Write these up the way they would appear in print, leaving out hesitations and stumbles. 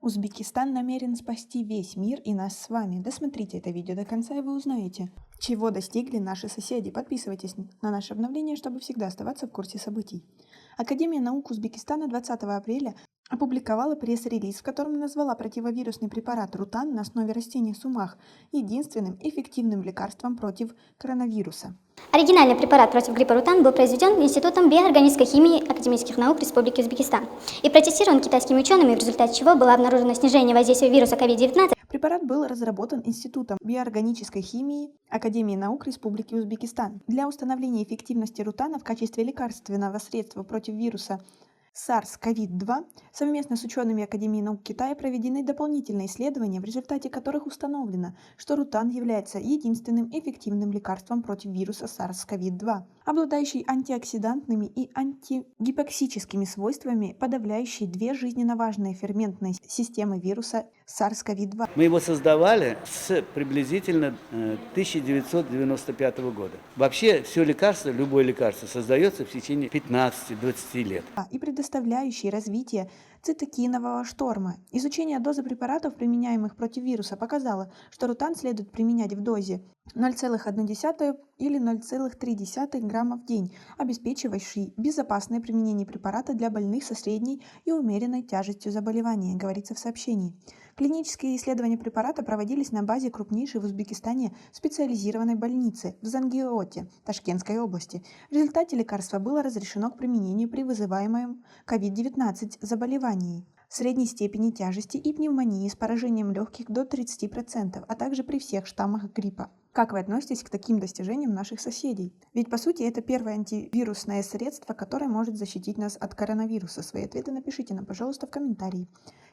Узбекистан намерен спасти весь мир и нас с вами. Досмотрите это видео до конца, и вы узнаете, чего достигли наши соседи. Подписывайтесь на наше обновление, чтобы всегда оставаться в курсе событий. Академия наук Узбекистана 20 апреля опубликовала пресс-релиз, в котором назвала противовирусный препарат Рутан на основе растения сумах единственным эффективным лекарством против коронавируса. Оригинальный препарат против гриппа Рутан был произведен Институтом биоорганической химии Академических наук Республики Узбекистан и протестирован китайскими учеными, в результате чего было обнаружено снижение воздействия вируса COVID-19. Препарат был разработан Институтом биоорганической химии Академии наук Республики Узбекистан для установления эффективности рутана в качестве лекарственного средства против вируса SARS-CoV-2 совместно с учеными Академии наук Китая проведены дополнительные исследования, в результате которых установлено, что рутан является единственным эффективным лекарством против вируса SARS-CoV-2, обладающий антиоксидантными и антигипоксическими свойствами, подавляющий две жизненно важные ферментные системы вируса SARS-CoV-2. Мы его создавали с приблизительно 1995 года. Вообще все лекарство, любое лекарство создается в течение 15-20 лет. И предоставляющий развитие цитокинового шторма. Изучение дозы препаратов, применяемых против вируса, показало, что рутан следует применять в дозе 0,1 или 0,3 грамма в день, обеспечивающий безопасное применение препарата для больных со средней и умеренной тяжестью заболевания, говорится в сообщении. Клинические исследования препарата проводились на базе крупнейшей в Узбекистане специализированной больницы в Зангиоте, Ташкентской области. В результате лекарство было разрешено к применению при вызываемом COVID-19 заболевании средней степени тяжести и пневмонии с поражением легких до 30%, а также при всех штаммах гриппа. Как вы относитесь к таким достижениям наших соседей? Ведь, по сути, это первое антивирусное средство, которое может защитить нас от коронавируса. Свои ответы напишите нам, пожалуйста, в комментарии.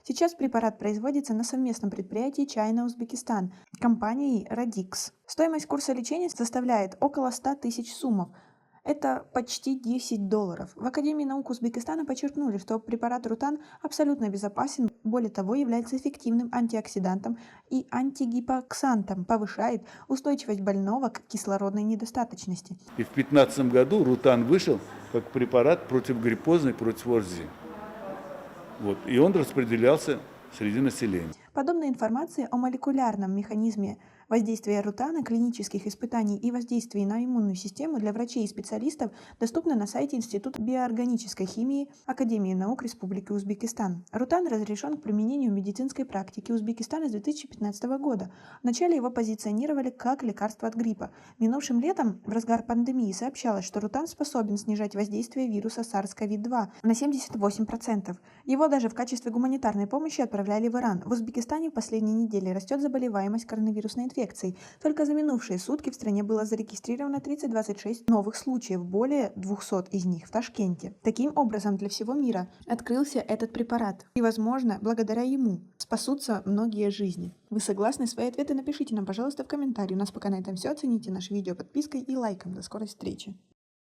Сейчас препарат производится на совместном предприятии China Узбекистан компанией Radix. Стоимость курса лечения составляет около 100 тысяч сумов. Это почти $10. В Академии наук Узбекистана подчеркнули, что препарат Рутан абсолютно безопасен, более того, является эффективным антиоксидантом и антигипоксантом, повышает устойчивость больного к кислородной недостаточности. И в 2015 году Рутан вышел как препарат противогриппозный, против ОРЗИ. И он распределялся среди населения. Подобная информация о молекулярном механизме воздействия рутана, клинических испытаний и воздействии на иммунную систему для врачей и специалистов доступна на сайте Института биоорганической химии Академии наук Республики Узбекистан. Рутан разрешен к применению в медицинской практике Узбекистана с 2015 года. Вначале его позиционировали как лекарство от гриппа. Минувшим летом, в разгар пандемии, сообщалось, что рутан способен снижать воздействие вируса SARS-CoV-2 на 78%. Его даже в качестве гуманитарной помощи отправляли в Иран. В Узбекистане в последние недели растет заболеваемость коронавирусной инфекцией. Только за минувшие сутки в стране было зарегистрировано 3026 новых случаев, более 200 из них в Ташкенте. Таким образом, для всего мира открылся этот препарат. И, возможно, благодаря ему спасутся многие жизни. Вы согласны? Свои ответы напишите нам, пожалуйста, в комментарии. У нас пока на этом все. Оцените наше видео подпиской и лайком. До скорой встречи.